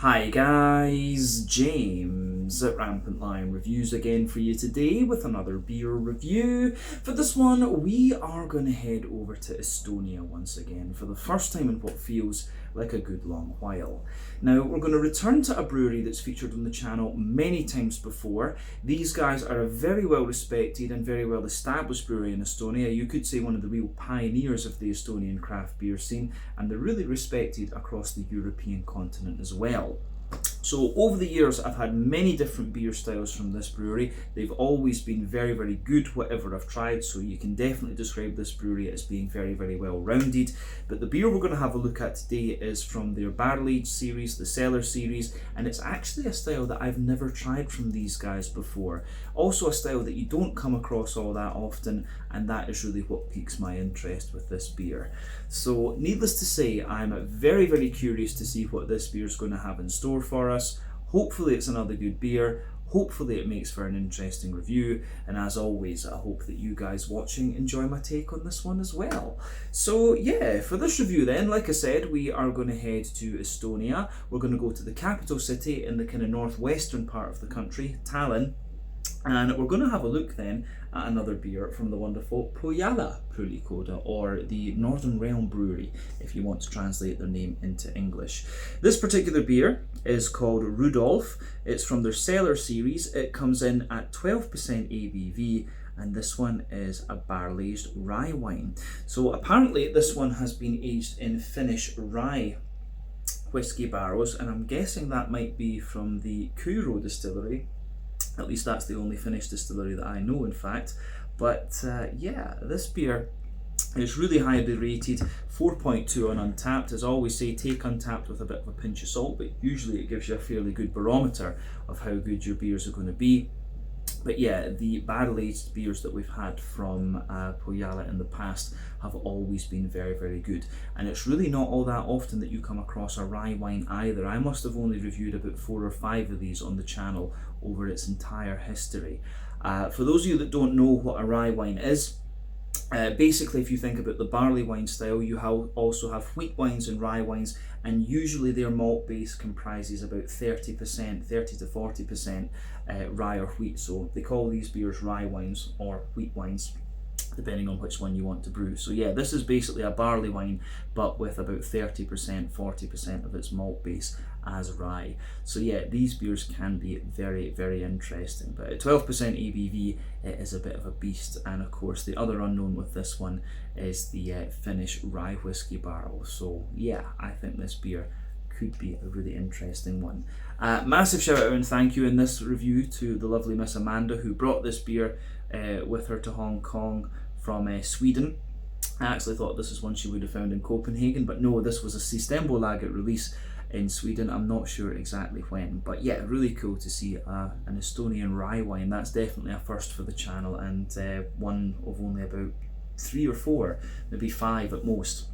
Hi guys, James at RampantLionReviews again for you today with another beer review. For this one, we are going to head over to Estonia once again for the first time in what feels like a good long while. Now, we're going to return to a brewery that's featured on the channel many times before. These guys are a very well respected and very well established brewery in Estonia. You could say one of the real pioneers of the Estonian craft beer scene, and they're really respected across the European continent as well. So over the years, I've had many different beer styles from this brewery. They've always been very, very good, whatever I've tried. So you can definitely describe this brewery as being very, very well rounded. But the beer we're going to have a look at today is from their barrel aged series, the Cellar series, and it's actually a style that I've never tried from these guys before. Also a style that you don't come across all that often, and that is really what piques my interest with this beer. So needless to say, I'm very, very curious to see what this beer is going to have in store for us. Hopefully it's another good beer. Hopefully it makes for an interesting review, and as always, I hope that you guys watching enjoy my take on this one as well. So yeah, for this review then, like I said, we are going to head to Estonia. We're going to go to the capital city in the kind of northwestern part of the country, Tallinn, and we're going to have a look then at another beer from the wonderful Põhjala Pruulikoda, or the Northern Realm Brewery, if you want to translate their name into English. This particular beer is called Rudolf. It's from their Cellar series. It comes in at 12% ABV, and this one is a barrel-aged rye wine. So apparently this one has been aged in Finnish rye whiskey barrels, and I'm guessing that might be from the Kuro distillery. At least that's the only Finnish distillery that I know, in fact. But yeah, this beer is really highly rated, 4.2 on Untappd. As I always say, take Untappd with a bit of a pinch of salt, but usually it gives you a fairly good barometer of how good your beers are going to be. But yeah, the barrel-aged beers that we've had from Põhjala in the past have always been very, very good. And it's really not all that often that you come across a rye wine either. I must have only reviewed about 4 or 5 of these on the channel over its entire history. For those of you that don't know what a rye wine is, basically, if you think about the barley wine style, you also have wheat wines and rye wines, and usually their malt base comprises about 30%, 30 to 40% rye or wheat. So they call these beers rye wines or wheat wines, depending on which one you want to brew. So yeah, this is basically a barley wine, but with about 30%, 40% of its malt base as rye. So yeah, these beers can be very, very interesting. But at 12% ABV, it is a bit of a beast. And of course, the other unknown with this one is the Finnish rye whiskey barrel. So yeah, I think this beer could be a really interesting one. Massive shout out and thank you in this review to the lovely Miss Amanda, who brought this beer with her to Hong Kong from Sweden. I actually thought this is one she would have found in Copenhagen, but no, this was a Systembolaget release in Sweden. I'm not sure exactly when, but yeah, really cool to see an Estonian rye wine. That's definitely a first for the channel, and one of only about 3 or 4, maybe 5 at most,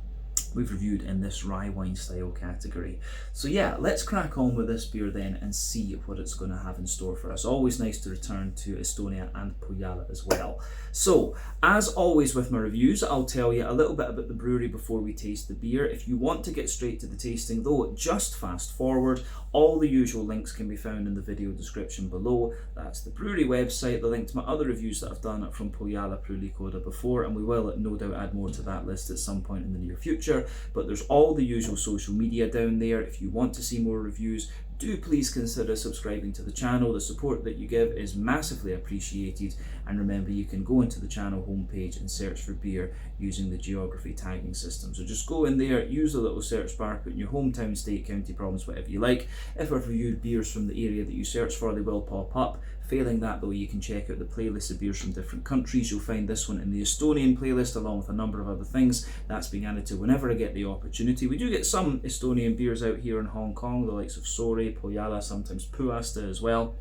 we've reviewed in this rye wine style category. So yeah, let's crack on with this beer then and see what it's going to have in store for us. Always nice to return to Estonia and Põhjala as well. So as always with my reviews, I'll tell you a little bit about the brewery before we taste the beer. If you want to get straight to the tasting though, just fast forward. All the usual links can be found in the video description below. That's the brewery website, the link to my other reviews that I've done from Põhjala Pruulikoda before, and we will no doubt add more to that list at some point in the near future. But there's all the usual social media down there. If you want to see more reviews, do please consider subscribing to the channel. The support that you give is massively appreciated, and remember, you can go into the channel homepage and search for beer using the geography tagging system. So just go in there, use the little search bar, put in your hometown, state, county, province, whatever you like. If I've reviewed beers from the area that you search for, they will pop up. Failing that though, you can check out the playlist of beers from different countries. You'll find this one in the Estonian playlist along with a number of other things. That's being added to whenever I get the opportunity. We do get some Estonian beers out here in Hong Kong, the likes of Sore, Pohjala, sometimes Puhasta as well.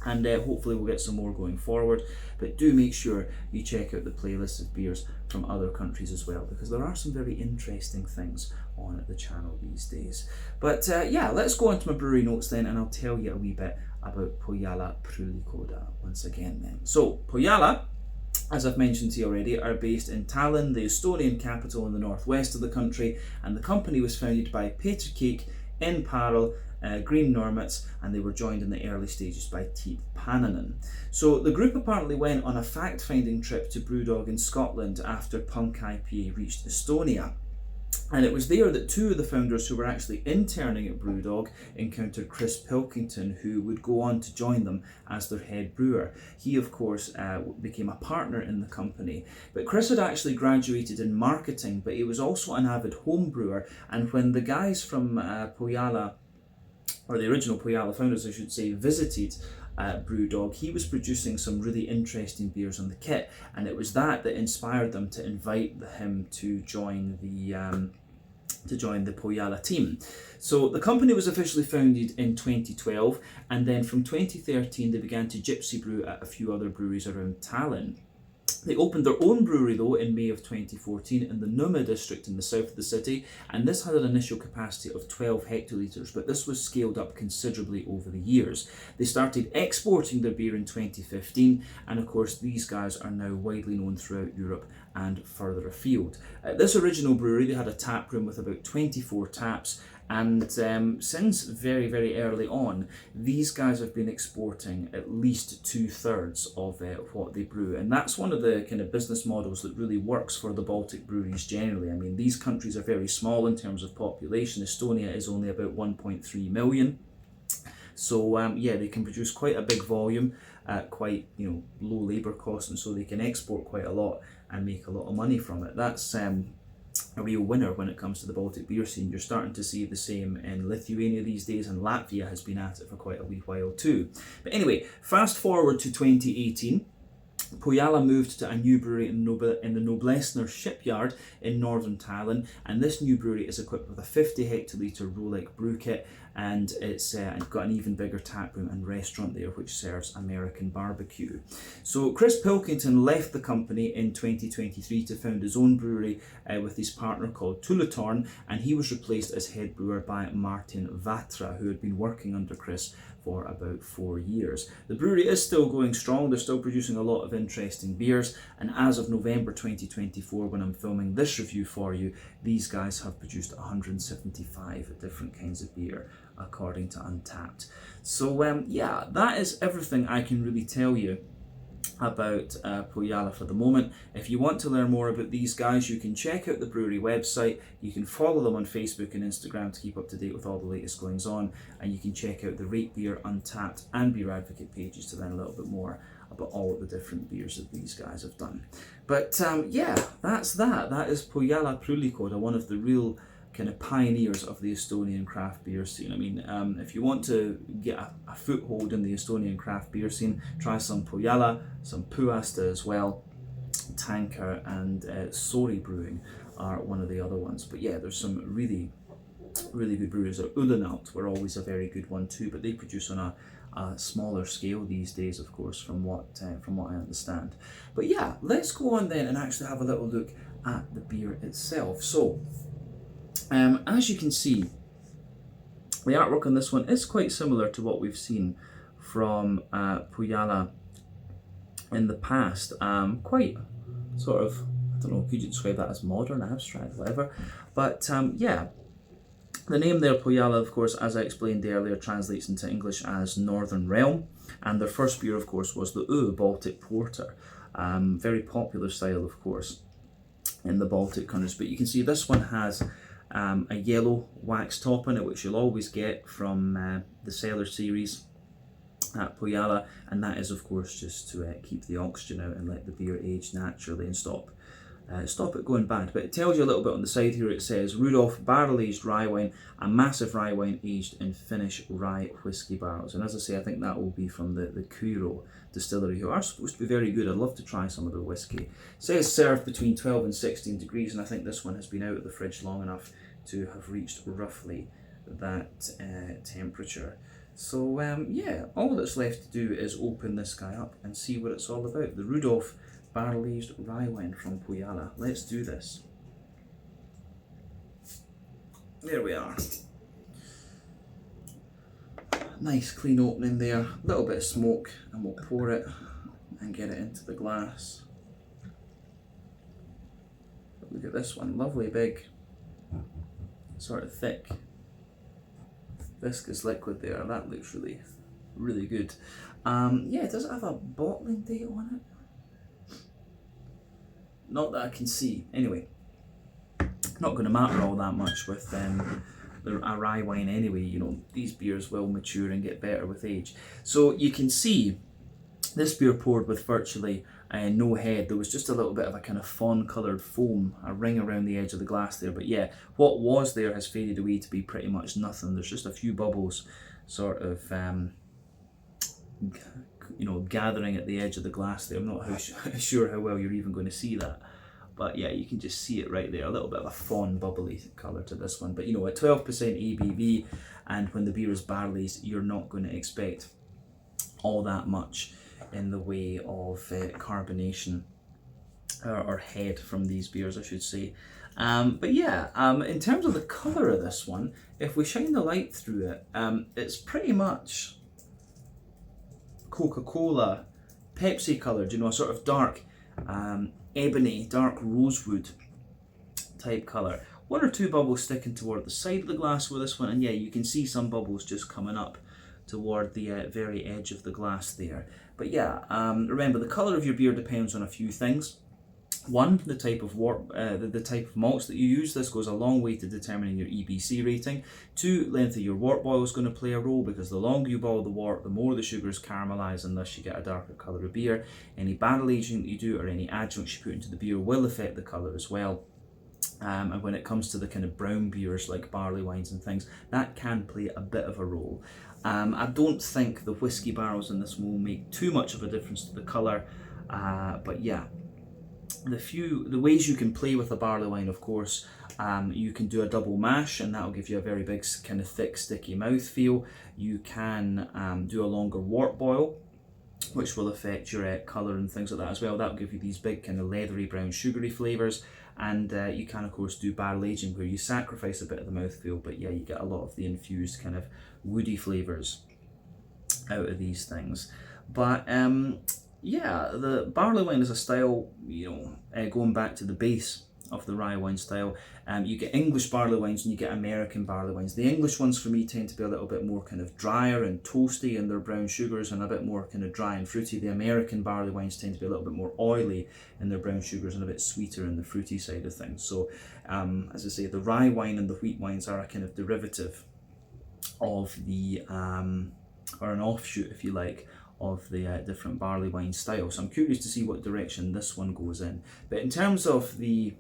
And hopefully we'll get some more going forward. But do make sure you check out the playlist of beers from other countries as well, because there are some very interesting things on the channel these days. But yeah, let's go on to my brewery notes then, and I'll tell you a wee bit about Põhjala Pruulikoda once again then. So Põhjala, as I've mentioned to you already, are based in Tallinn, the Estonian capital in the northwest of the country, and the company was founded by Peter Keek in Parel Green Normits, and they were joined in the early stages by Tiit Pananen. So the group apparently went on a fact-finding trip to Brewdog in Scotland after Punk IPA reached Estonia. And it was there that two of the founders who were actually interning at Brewdog encountered Chris Pilkington, who would go on to join them as their head brewer. He, of course, became a partner in the company. But Chris had actually graduated in marketing, but he was also an avid home brewer. And when the guys from Pohjala, or the original Pohjala founders, I should say, visited Brewdog, he was producing some really interesting beers on the kit, and it was that inspired them to invite him to join the Pohjala team. So the company was officially founded in 2012, and then from 2013 they began to gypsy brew at a few other breweries around Tallinn. They opened their own brewery though in May of 2014 in the Numa district in the south of the city, and this had an initial capacity of 12 hectolitres, but this was scaled up considerably over the years. They started exporting their beer in 2015, and of course these guys are now widely known throughout Europe and further afield. At this original brewery they had a tap room with about 24 taps, and since very, very early on, these guys have been exporting at least 2/3 of what they brew. And that's one of the kind of business models that really works for the Baltic breweries generally. I mean, these countries are very small in terms of population. Estonia is only about 1.3 million. So yeah, they can produce quite a big volume at quite low labour costs, and so they can export quite a lot and make a lot of money from it. That's a real winner when it comes to the Baltic beer scene. You're starting to see the same in Lithuania these days, and Latvia has been at it for quite a wee while too. But anyway, fast forward to 2018. Pohjala moved to a new brewery in the Noblessner shipyard in northern Tallinn, and this new brewery is equipped with a 50 hectolitre Rolex brew kit, and it's got an even bigger tap room and restaurant there which serves American barbecue. So Chris Pilkington left the company in 2023 to found his own brewery with his partner called Tulatorn, and he was replaced as head brewer by Martin Vatra, who had been working under Chris for about 4 years. The brewery is still going strong. They're still producing a lot of interesting beers, and as of November 2024, when I'm filming this review for you, these guys have produced 175 different kinds of beer according to Untappd. So yeah, that is everything I can really tell you about Pohjala for the moment. If you want to learn more about these guys, you can check out the brewery website. You can follow them on Facebook and Instagram to keep up to date with all the latest goings on, and you can check out the Rate Beer, Untappd and Beer Advocate pages to learn a little bit more about all of the different beers that these guys have done. But yeah, that's that. That is Põhjala Pruulikoda, one of the real kind of pioneers of the Estonian craft beer scene. I mean, if you want to get a foothold in the Estonian craft beer scene, try some Pohjala, some Puhasta as well. Tanker and Sori Brewing are one of the other ones. But yeah, there's some really good breweries. Ulenalt were always a very good one too, but they produce on a smaller scale these days, of course, from what I understand. But yeah, let's go on then and actually have a little look at the beer itself. So as you can see, the artwork on this one is quite similar to what we've seen from Pohjala in the past. Quite sort of, I don't know, could you describe that as modern, abstract, whatever. But yeah, the name there, Pohjala, of course, as I explained earlier, translates into English as Northern Realm. And their first beer, of course, was the Baltic Porter. Very popular style, of course, in the Baltic countries. But you can see this one has a yellow wax top on it, which you'll always get from the Cellar series at Pohjala, and that is of course just to keep the oxygen out and let the beer age naturally and stop it going bad. But it tells you a little bit on the side here. It says Rudolf barrel aged rye wine, a massive rye wine aged in Finnish rye whiskey barrels. And as I say, I think that will be from the Kuro distillery, who are supposed to be very good. I'd love to try some of their whiskey. It says served between 12 and 16 degrees, and I think this one has been out of the fridge long enough to have reached roughly that temperature. So yeah, all that's left to do is open this guy up and see what it's all about. The Rudolf barrel aged rye wine from Pohjala. Let's do this. There we are. Nice clean opening there, a little bit of smoke, and we'll pour it and get it into the glass. Look at this one, lovely big, sort of thick viscous liquid there. That looks really, really good. Yeah, does it have a bottling date on it? Not that I can see. Anyway, not going to matter all that much with a rye wine anyway. You know, these beers will mature and get better with age. So you can see this beer poured with virtually no head. There was just a little bit of a kind of fawn coloured foam, a ring around the edge of the glass there. But yeah, what was there has faded away to be pretty much nothing. There's just a few bubbles sort of, you know, gathering at the edge of the glass there. I'm not sure how well you're even going to see that. But yeah, you can just see it right there, a little bit of a fawn bubbly colour to this one. But you know, at 12% ABV, and when the beer is barrel aged, you're not going to expect all that much in the way of carbonation or head from these beers, I should say. But yeah, in terms of the colour of this one, if we shine the light through it, it's pretty much Coca-Cola, Pepsi coloured, you know, a sort of dark ebony, dark rosewood type colour. One or two bubbles sticking toward the side of the glass with this one, and yeah, you can see some bubbles just coming up toward the very edge of the glass there. But yeah, remember the colour of your beer depends on a few things. One, the type of the type of malts that you use. This goes a long way to determining your EBC rating. Two, length of your wort boil is going to play a role, because the longer you boil the wort, the more the sugars caramelise, and thus you get a darker colour of beer. Any barrel aging that you do or any adjuncts you put into the beer will affect the colour as well. And when it comes to the kind of brown beers like barley wines and things, that can play a bit of a role. I don't think the whiskey barrels in this will make too much of a difference to the colour, but yeah. The ways you can play with a barley wine, of course, you can do a double mash, and that'll give you a very big kind of thick sticky mouthfeel. You can do a longer wort boil, which will affect your colour and things like that as well. That'll give you these big kind of leathery brown sugary flavours. And you can of course do barrel aging, where you sacrifice a bit of the mouthfeel, but yeah, you get a lot of the infused kind of woody flavours out of these things. But yeah, the barley wine is a style, you know, going back to the base of the rye wine style. You get English barley wines and you get American barley wines. The English ones for me tend to be a little bit more kind of drier and toasty in their brown sugars, and a bit more kind of dry and fruity. The American barley wines tend to be a little bit more oily in their brown sugars and a bit sweeter in the fruity side of things. So as I say, the rye wine and the wheat wines are a kind of derivative of the, or an offshoot if you like, of the different barley wine styles. So I'm curious to see what direction this one goes in. But in terms of the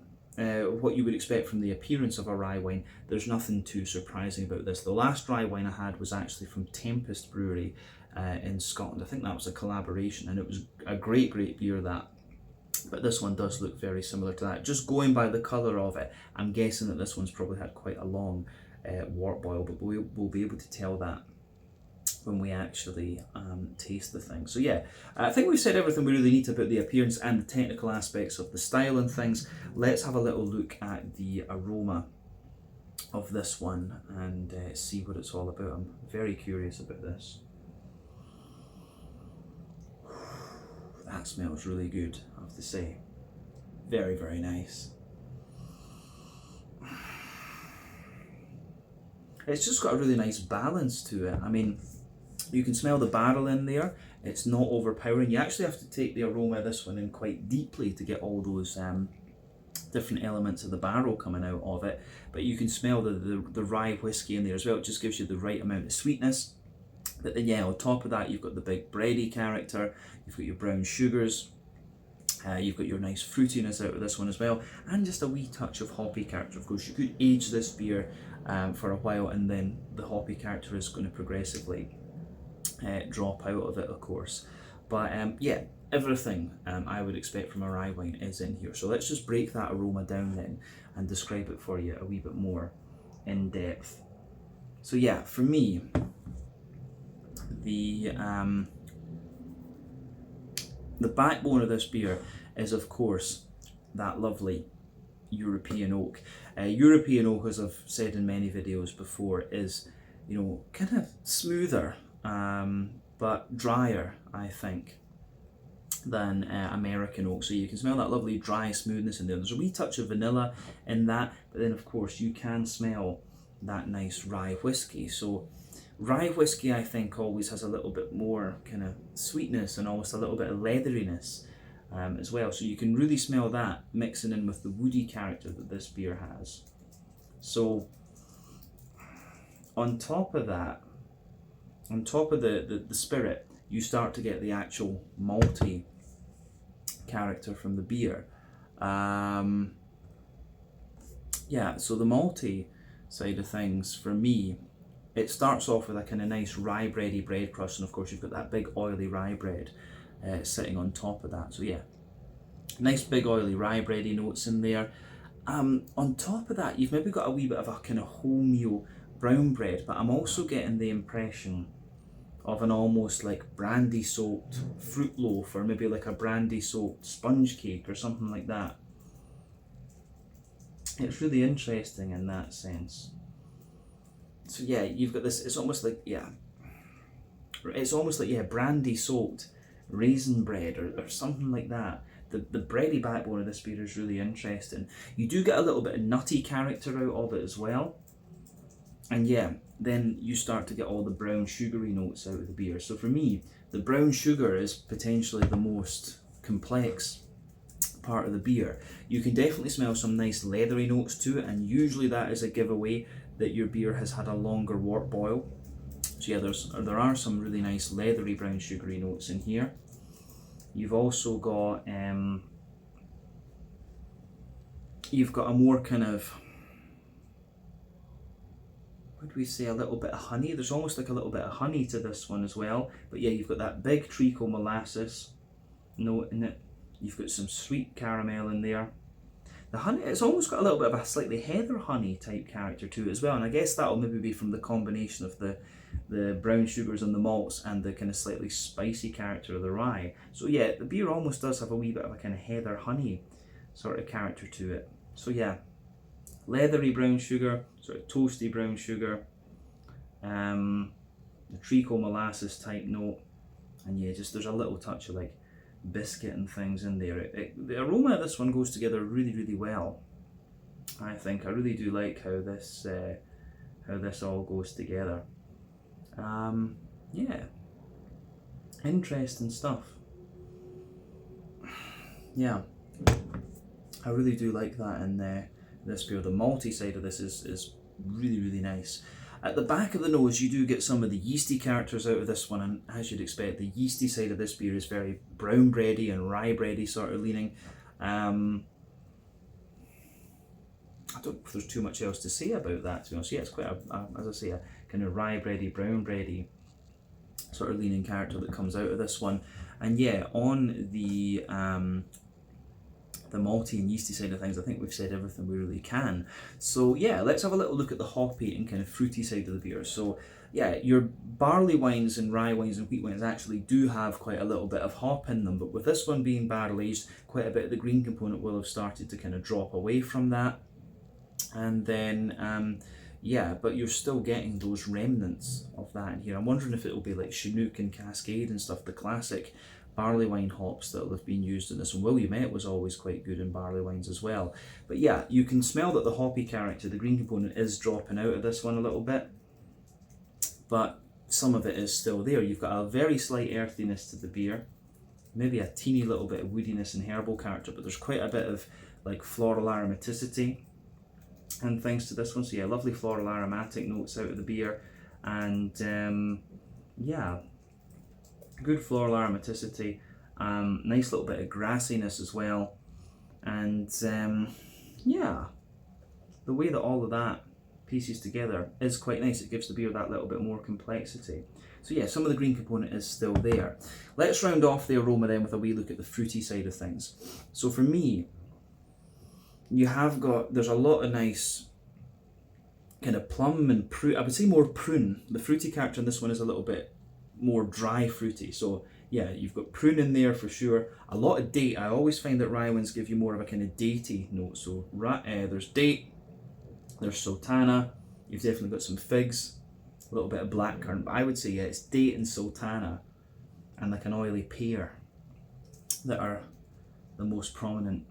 what you would expect from the appearance of a rye wine, there's nothing too surprising about this. The last rye wine I had was actually from Tempest Brewery in Scotland. I think that was a collaboration, and it was a great beer, that. But this one does look very similar to that. Just going by the colour of it, I'm guessing that this one's probably had quite a long wort boil, but we'll be able to tell that when we actually taste the thing. So yeah, I think we've said everything we really need about the appearance and the technical aspects of the style and things. Let's have a little look at the aroma of this one and see what it's all about. I'm very curious about this. That smells really good, I have to say. Very, very nice. It's just got a really nice balance to it. I mean, you can smell the barrel in there. It's not overpowering. You actually have to take the aroma of this one in quite deeply to get all those different elements of the barrel coming out of it. But you can smell the rye whiskey in there as well. It just gives you the right amount of sweetness. But then yeah, on top of that, you've got the big bready character. You've got your brown sugars. You've got your nice fruitiness out of this one as well, and just a wee touch of hoppy character. Of course, you could age this beer for a while, and then the hoppy character is going to progressively drop out of it, of course. But yeah, everything I would expect from a rye wine is in here. So let's just break that aroma down then and describe it for you a wee bit more in depth. So yeah, for me, the backbone of this beer is, of course, that lovely European oak. European oak, as I've said in many videos before, is, you know, kind of smoother, but drier, I think, than American oak. So you can smell that lovely dry smoothness in there. There's a wee touch of vanilla in that, but then of course you can smell that nice rye whiskey. So Rye whiskey, I think, always has a little bit more kind of sweetness and almost a little bit of leatheriness as well. So you can really smell that mixing in with the woody character that this beer has. So on top of that, on top of the spirit, you start to get the actual malty character from the beer. Yeah, so the malty side of things for me, it starts off with a kind of nice rye bready bread crust, and of course you've got that big oily rye bread sitting on top of that. So yeah, nice big oily rye bready notes in there. On top of that, you've maybe got a wee bit of a kind of wholemeal brown bread, but I'm also getting the impression of an almost like brandy soaked fruit loaf, or maybe like a brandy soaked sponge cake or something like that. It's really interesting in that sense. So yeah, you've got this, it's almost like, yeah, brandy soaked raisin bread or something like that. The bready backbone of this beer is really interesting. You do get a little bit of nutty character out of it as well. And yeah, then you start to get all the brown sugary notes out of the beer. So for me, the brown sugar is potentially the most complex part of the beer. You can definitely smell some nice leathery notes to it, and usually that is a giveaway that your beer has had a longer wort boil. So yeah, there are some really nice leathery brown sugary notes in here. You've also got you've got a more kind of, what do we say, a little bit of honey. There's almost like a little bit of honey to this one as well. But yeah, you've got that big treacle molasses note in it. You've got some sweet caramel in there. The honey, it's almost got a little bit of a slightly heather honey type character to it as well, and I guess that'll maybe be from the combination of the brown sugars and the malts and the kind of slightly spicy character of the rye. So yeah, the beer almost does have a wee bit of a kind of heather honey sort of character to it. So yeah, leathery brown sugar, sort of toasty brown sugar, the treacle molasses type note, and yeah, just there's a little touch of like biscuit and things in there. The aroma of this one goes together really, really well. I think I really do like how this all goes together. Yeah, interesting stuff. Yeah, I really do like that in this beer. The malty side of this is really, really nice. At the back of the nose, you do get some of the yeasty characters out of this one, and as you'd expect, the yeasty side of this beer is very brown bready and rye bready sort of leaning. I don't know if there's too much else to say about that, to be honest. Yeah, it's quite as I say, a kind of rye bready, brown bready sort of leaning character that comes out of this one. And yeah, on the malty and yeasty side of things, I think we've said everything we really can. So yeah, let's have a little look at the hoppy and kind of fruity side of the beer. So yeah, your barley wines and rye wines and wheat wines actually do have quite a little bit of hop in them, but with this one being barrel aged, quite a bit of the green component will have started to kind of drop away from that. And then yeah, but you're still getting those remnants of that in here. I'm wondering if it'll be like Chinook and Cascade and stuff, the classic barley wine hops that will have been used in this. And Williamette was always quite good in barley wines as well. But yeah, you can smell that the hoppy character, the green component, is dropping out of this one a little bit, but some of it is still there. You've got a very slight earthiness to the beer, maybe a teeny little bit of woodiness and herbal character, but there's quite a bit of like floral aromaticity and things to this one. So yeah, lovely floral aromatic notes out of the beer, and yeah, good floral aromaticity, nice little bit of grassiness as well, and yeah, the way that all of that pieces together is quite nice. It gives the beer that little bit more complexity. So yeah, some of the green component is still there. Let's round off the aroma then with a wee look at the fruity side of things. So for me, there's a lot of nice kind of plum and prune, I would say more prune. The fruity character in this one is a little bit more dry fruity. So yeah, you've got prune in there for sure. A lot of date. I always find that rye wines give you more of a kind of datey note. So there's date, there's sultana, you've definitely got some figs, a little bit of blackcurrant, but I would say yeah, it's date and sultana and like an oily pear that are the most prominent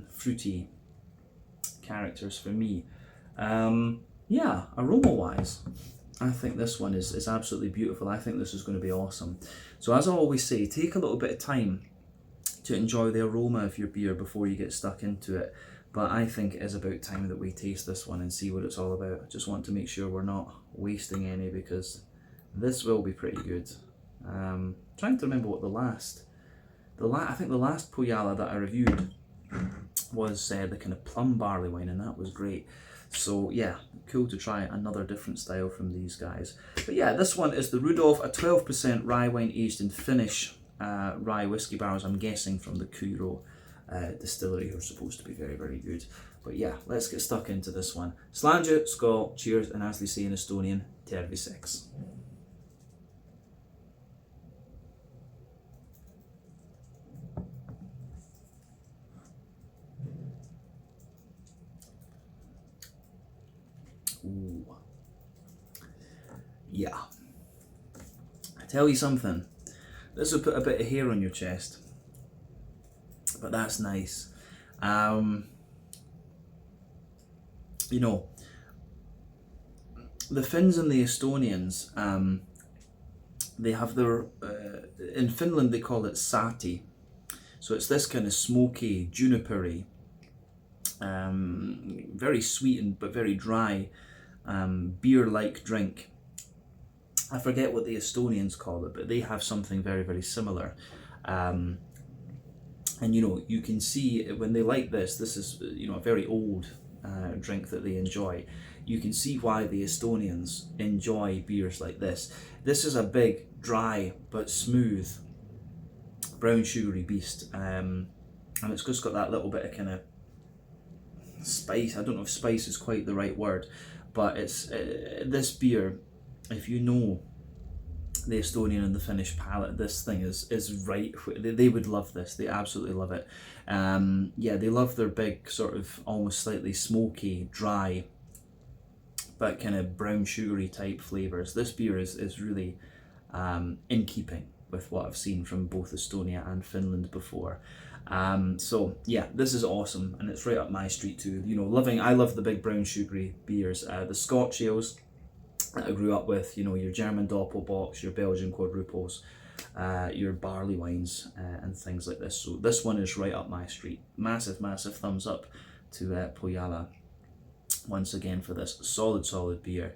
fruity characters for me. Yeah, aroma wise, I think this one is absolutely beautiful. I think this is going to be awesome. So as I always say, take a little bit of time to enjoy the aroma of your beer before you get stuck into it. But I think it is about time that we taste this one and see what it's all about. I just want to make sure we're not wasting any, because this will be pretty good. Trying to remember what I think the last Pohjala that I reviewed was the kind of plum barley wine, and that was great. So yeah, cool to try another different style from these guys. But yeah, this one is the Rudolf, a 12% rye wine aged in Finnish rye whiskey barrels, I'm guessing from the Kuro distillery, who are supposed to be very, very good. But yeah, let's get stuck into this one. Slange, skål, cheers, and as they say in Estonian, terviseks. Ooh. Yeah. I tell you something, this will put a bit of hair on your chest, but that's nice. You know, the Finns and the Estonians, they have their, in Finland they call it sati, so it's this kind of smoky, junipery, very sweetened but very dry, beer-like drink. I forget what the Estonians call it, but they have something very, very similar. And you know, you can see when they like this is, you know, a very old drink that they enjoy. You can see why the Estonians enjoy beers like this. This is a big, dry but smooth brown sugary beast, and it's just got that little bit of kind of spice. I don't know if spice is quite the right word, but it's this beer, if you know the Estonian and the Finnish palate, this thing is right. They would love this. They absolutely love it. Yeah, they love their big sort of almost slightly smoky, dry, but kind of brown sugary type flavors. This beer is really in keeping with what I've seen from both Estonia and Finland before. So yeah, this is awesome, and it's right up my street too. You know, I love the big brown sugary beers, the Scotch ales that I grew up with. You know, your German Doppelbocks, your Belgian quadruples, your barley wines, and things like this. So this one is right up my street. Massive, massive thumbs up to Pohjala once again for this solid beer.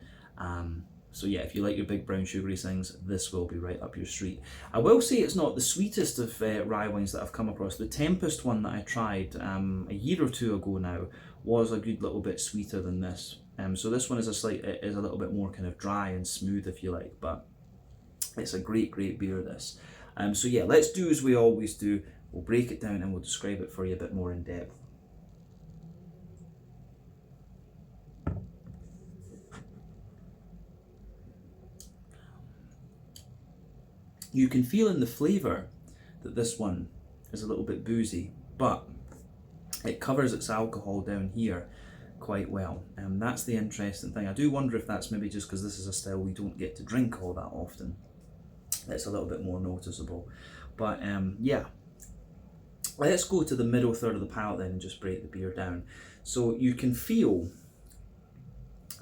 So yeah, if you like your big brown sugary things, this will be right up your street. I will say it's not the sweetest of rye wines that I've come across. The Tempest one that I tried a year or two ago now was a good little bit sweeter than this. So this one is a little bit more kind of dry and smooth, if you like, but it's a great beer, this. So yeah, let's do as we always do. We'll break it down and we'll describe it for you a bit more in depth. You can feel in the flavour that this one is a little bit boozy, but it covers its alcohol down here quite well, and that's the interesting thing. I do wonder if that's maybe just because this is a style we don't get to drink all that often. It's a little bit more noticeable, but yeah. Let's go to the middle third of the palate then and just break the beer down. So you can feel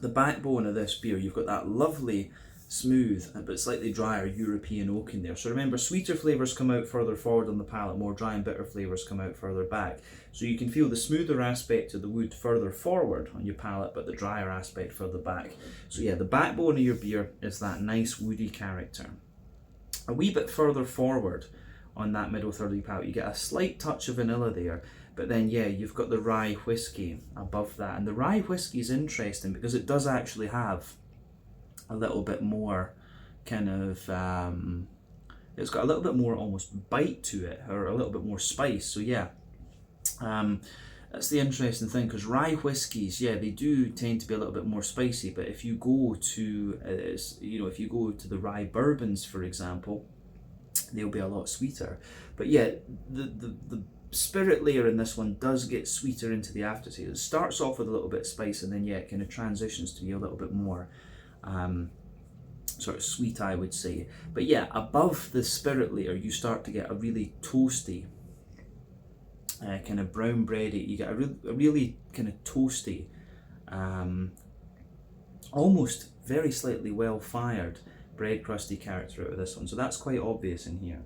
the backbone of this beer. You've got that lovely, smooth but slightly drier European oak in there. So remember, sweeter flavours come out further forward on the palate, more dry and bitter flavours come out further back. So you can feel the smoother aspect of the wood further forward on your palate, but the drier aspect further back. So yeah, the backbone of your beer is that nice woody character. A wee bit further forward on that middle third of your palate, you get a slight touch of vanilla there, but then yeah, you've got the rye whiskey above that. And the rye whiskey is interesting because it does actually have a little bit more kind of, it's got a little bit more almost bite to it, or a little bit more spice. So yeah, that's the interesting thing, because rye whiskies, yeah, they do tend to be a little bit more spicy, but if you go to, if you go to the rye bourbons, for example, they'll be a lot sweeter. But yeah, the spirit layer in this one does get sweeter into the aftertaste. It starts off with a little bit of spice, and then yeah, it kind of transitions to be a little bit more sort of sweet, I would say. But yeah, above the spirit layer, you start to get a really toasty, kind of brown bready. You get a really kind of toasty almost very slightly well fired bread crusty character out of this one. So that's quite obvious in here.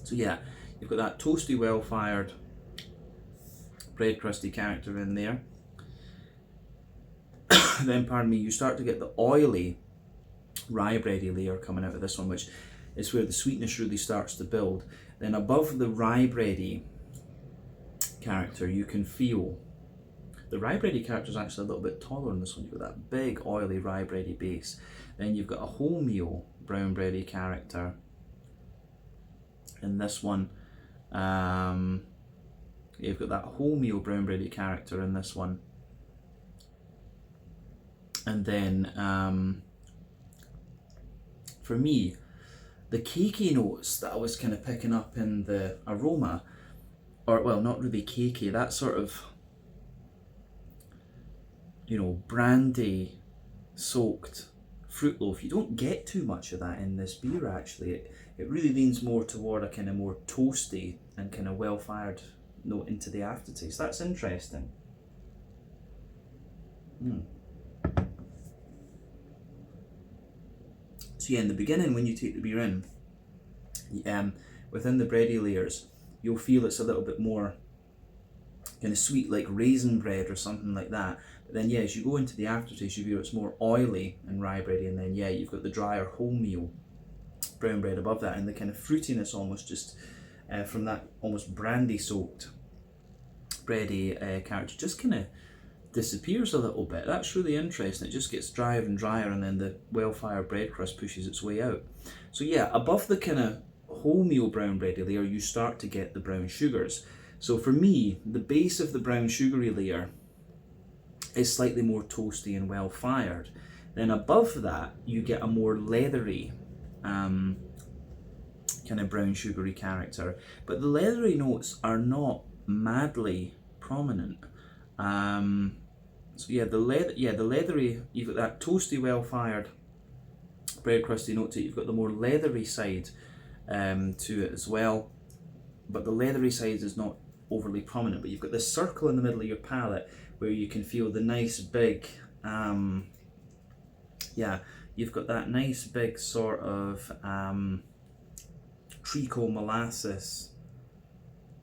So yeah, you've got that toasty, well-fired, bread crusty character in there. Then, pardon me, you start to get the oily, rye bready layer coming out of this one, which is where the sweetness really starts to build. Then above the rye bready character, you can feel the rye bready character is actually a little bit taller in this one. You've got that big, oily rye bready base. Then you've got a wholemeal brown bready character in this one. You've got that wholemeal brown bready character in this one. And then for me, the cakey notes that I was kind of picking up in the aroma, or well, not really cakey, that sort of, you know, brandy soaked fruit loaf, you don't get too much of that in this beer actually. It really leans more toward a kind of more toasty and kind of well-fired note into the aftertaste. That's interesting. So yeah, in the beginning when you take the beer in, within the bready layers, you'll feel it's a little bit more kind of sweet, like raisin bread or something like that. But then yeah, as you go into the aftertaste, you feel it's more oily and rye bready, and then yeah, you've got the drier wholemeal brown bread above that, and the kind of fruitiness almost just from that almost brandy soaked bready character just kind of disappears a little bit. That's really interesting. It just gets drier and drier, and then the well-fired bread crust pushes its way out. So yeah, above the kind of wholemeal brown bready layer, you start to get the brown sugars. So for me, the base of the brown sugary layer is slightly more toasty and well-fired. Then above that, you get a more leathery kind of brown sugary character. But the leathery notes are not madly prominent. So yeah, the leathery, you've got that toasty, well-fired bread crusty note to it. You've got the more leathery side to it as well, but the leathery side is not overly prominent. But you've got this circle in the middle of your palate where you can feel the nice big, you've got that nice big sort of treacle molasses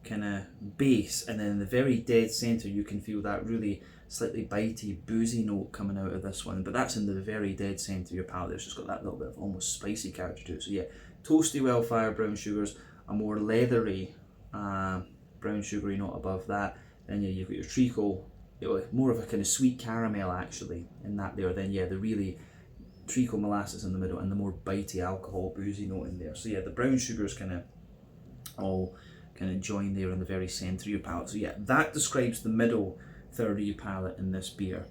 kind of base, and then in the very dead center you can feel that really slightly bitey, boozy note coming out of this one, but that's in the very dead center of your palate. It's just got that little bit of almost spicy character to it. So yeah, toasty, well-fired brown sugars, a more leathery brown sugary note above that. Then yeah, you've got your treacle, more of a kind of sweet caramel actually in that there. Then yeah, the really treacle molasses in the middle, and the more bitey alcohol boozy note in there. So yeah, the brown sugars kind of all kind of join there in the very center of your palate. So yeah, that describes the middle third of your palate in this beer.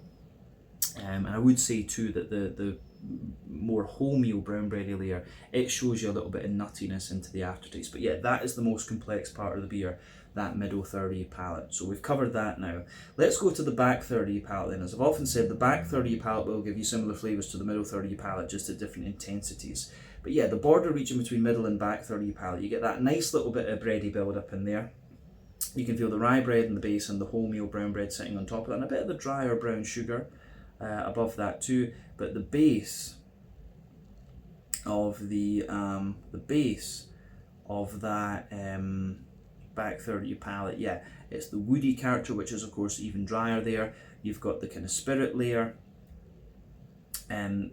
And I would say too that the more wholemeal brown bready layer, it shows you a little bit of nuttiness into the aftertaste. But yeah, that is the most complex part of the beer, that middle third of your palate. So we've covered that now. Let's go to the back third of your palate then. As I've often said, the back third of your palate will give you similar flavours to the middle third of your palate, just at different intensities. But yeah, the border region between middle and back third of your palate, you get that nice little bit of bready build up in there. You can feel the rye bread in the base and the wholemeal brown bread sitting on top of that, and a bit of the drier brown sugar above that too. But the base of that back third of your palate, yeah, it's the woody character, which is of course even drier there. You've got the kind of spirit layer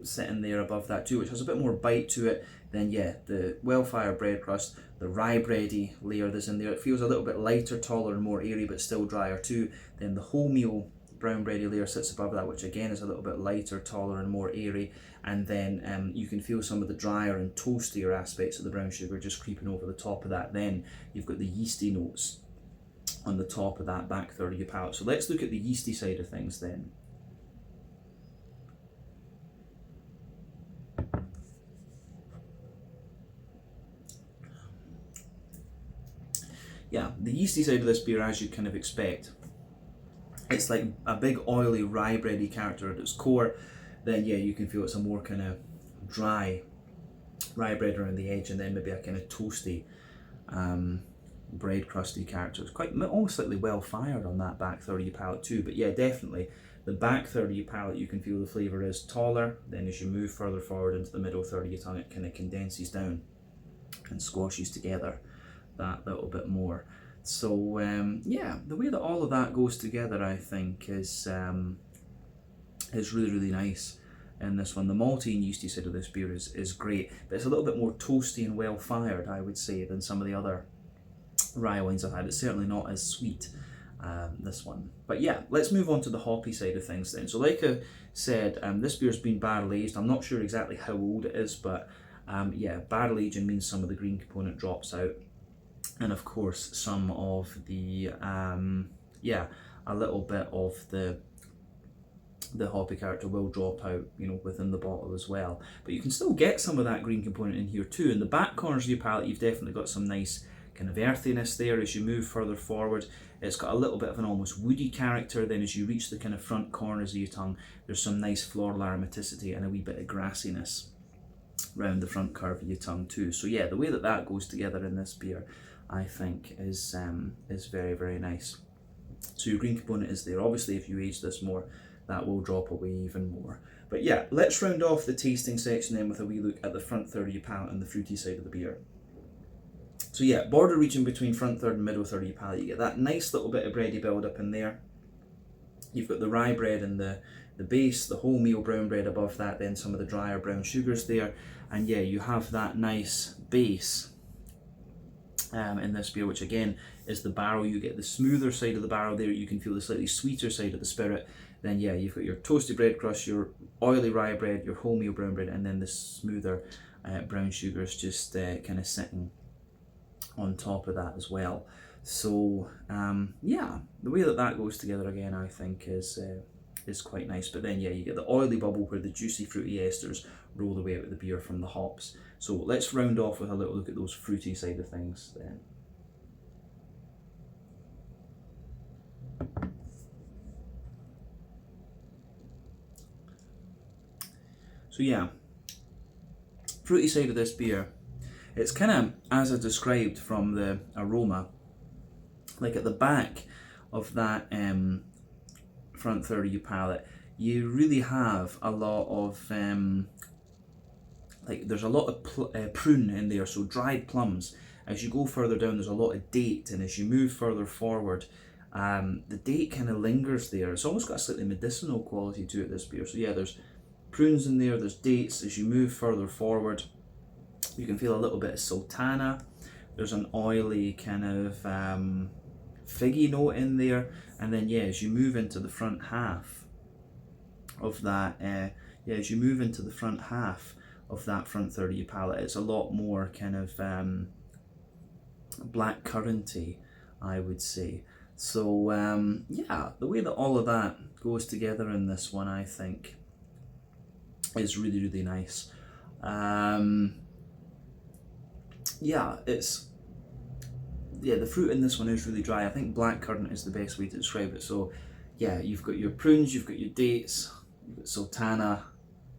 sitting there above that too, which has a bit more bite to it. Then yeah, the well-fired bread crust, the rye bready layer that's in there, it feels a little bit lighter, taller and more airy, but still drier too. Then the wholemeal brown bready layer sits above that, which again is a little bit lighter, taller and more airy. And then you can feel some of the drier and toastier aspects of the brown sugar just creeping over the top of that. Then you've got the yeasty notes on the top of that back third of your palate. So let's look at the yeasty side of things then. Yeah, the yeasty side of this beer, as you'd kind of expect, it's like a big oily rye bready character at its core. Then yeah, you can feel it's a more kind of dry rye bread around the edge, and then maybe a kind of toasty, bread crusty character. It's quite almost slightly well fired on that back third of your palate too. But yeah, definitely the back third of your palate, you can feel the flavour is taller. Then as you move further forward into the middle third of your tongue, it kind of condenses down and squashes together that little bit more. So yeah, the way that all of that goes together, I think, is really, really nice in this one. The malty and yeasty side of this beer is great, but it's a little bit more toasty and well fired, I would say, than some of the other rye wines I've had. It's certainly not as sweet, this one. But yeah, let's move on to the hoppy side of things then. So like I said, this beer's been barrel aged. I'm not sure exactly how old it is, but yeah, barrel aging means some of the green component drops out, and of course some of the yeah, a little bit of the hoppy character will drop out, you know, within the bottle as well. But you can still get some of that green component in here too. In the back corners of your palate, you've definitely got some nice kind of earthiness there. As you move further forward, it's got a little bit of an almost woody character. Then as you reach the kind of front corners of your tongue, there's some nice floral aromaticity and a wee bit of grassiness around the front curve of your tongue too. So yeah, the way that that goes together in this beer, I think, is very, very nice. So your green component is there. Obviously, if you age this more, that will drop away even more. But yeah, let's round off the tasting section then with a wee look at the front third of your palate and the fruity side of the beer. So yeah, border region between front third and middle third of your palate, you get that nice little bit of bready build up in there. You've got the rye bread and the base, the wholemeal brown bread above that, then some of the drier brown sugars there. And yeah, you have that nice base in this beer, which again is the barrel. You get the smoother side of the barrel there. You can feel the slightly sweeter side of the spirit. Then yeah, you've got your toasty bread crust, your oily rye bread, your wholemeal brown bread, and then the smoother brown sugars just kind of sitting on top of that as well. So yeah, the way that that goes together again, I think, is quite nice. But then yeah, you get the oily bubble where the juicy fruity esters roll the way out of the beer from the hops. So let's round off with a little look at those fruity side of things then. So yeah, fruity side of this beer, it's kind of as I described from the aroma. Like at the back of that front third of your palate, you really have a lot of like there's a lot of prune in there, so dried plums. As you go further down, there's a lot of date, and as you move further forward, the date kind of lingers there. It's almost got a slightly medicinal quality to it, this beer. So yeah, there's prunes in there, there's dates. As you move further forward, you can feel a little bit of sultana. There's an oily kind of figgy note in there, and then yeah, as you move into the front half of that, as you move into the front half of that front third of your palate, it's a lot more kind of black curranty, I would say. So yeah, the way that all of that goes together in this one, I think, is really, really nice. Yeah, the fruit in this one is really dry. I think black currant is the best way to describe it. So yeah, you've got your prunes, you've got your dates, you've got sultana,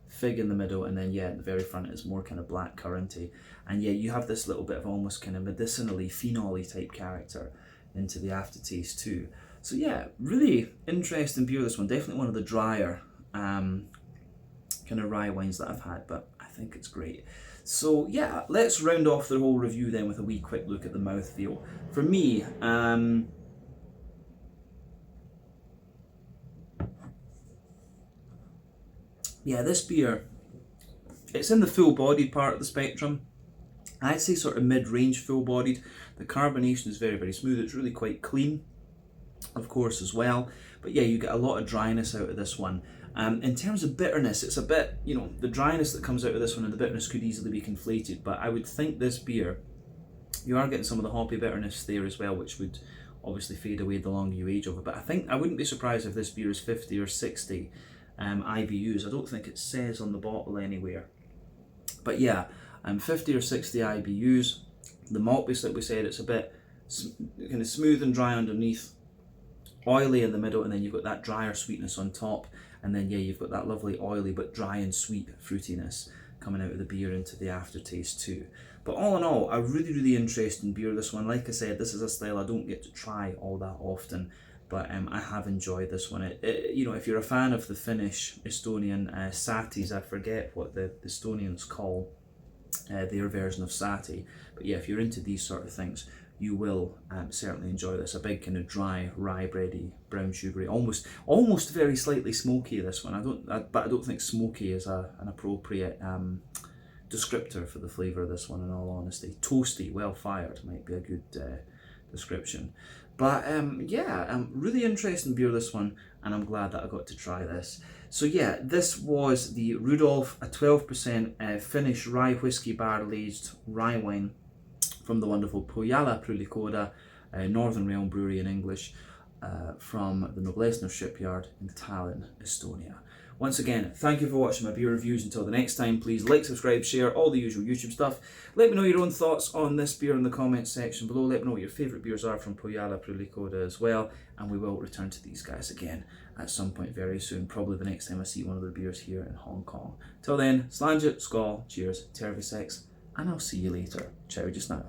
fig in the middle, and then yeah, at the very front is more kind of black curranty. And yeah, you have this little bit of almost kind of medicinally, phenol-y type character into the aftertaste too. So yeah, really interesting beer, this one. Definitely one of the drier kind of rye wines that I've had, but I think it's great. So yeah, let's round off the whole review then with a wee quick look at the mouthfeel. For me, yeah, this beer, it's in the full-bodied part of the spectrum. I'd say sort of mid-range full-bodied. The carbonation is very, very smooth. It's really quite clean, of course, as well. But yeah, you get a lot of dryness out of this one. In terms of bitterness, it's a bit, you know, the dryness that comes out of this one and the bitterness could easily be conflated, but I would think this beer, you are getting some of the hoppy bitterness there as well, which would obviously fade away the longer you age of it. But I think I wouldn't be surprised if this beer is 50 or 60 IBUs. I don't think it says on the bottle anywhere. But yeah, 50 or 60 IBUs. The malt base, like we said, it's a bit kind of smooth and dry underneath, oily in the middle, and then you've got that drier sweetness on top. And then yeah, you've got that lovely oily but dry and sweet fruitiness coming out of the beer into the aftertaste too. But all in all, a really interesting beer, this one. Like I said, this is a style I don't get to try all that often, but I have enjoyed this one. You know, if you're a fan of the Finnish, Estonian satis, I forget what the Estonians call their version of sati, but yeah, if you're into these sort of things, you will certainly enjoy this. A big kind of dry, rye bready, brown sugary, almost very slightly smoky. This one, but I don't think smoky is an appropriate descriptor for the flavour of this one. In all honesty, toasty, well fired might be a good description. But yeah, really interesting beer, this one, and I'm glad that I got to try this. So yeah, this was the Rudolf, a 12% Finnish rye whiskey barrel aged rye wine from the wonderful Põhjala Pruulikoda, Northern Realm Brewery in English, from the Noblessner shipyard in Tallinn, Estonia. Once again, thank you for watching my beer reviews. Until the next time, please like, subscribe, share, all the usual YouTube stuff. Let me know your own thoughts on this beer in the comments section below. Let me know what your favourite beers are from Põhjala Pruulikoda as well. And we will return to these guys again at some point very soon. Probably the next time I see one of their beers here in Hong Kong. Till then, slange it, skål, cheers, tervisex, and I'll see you later. Ciao just now.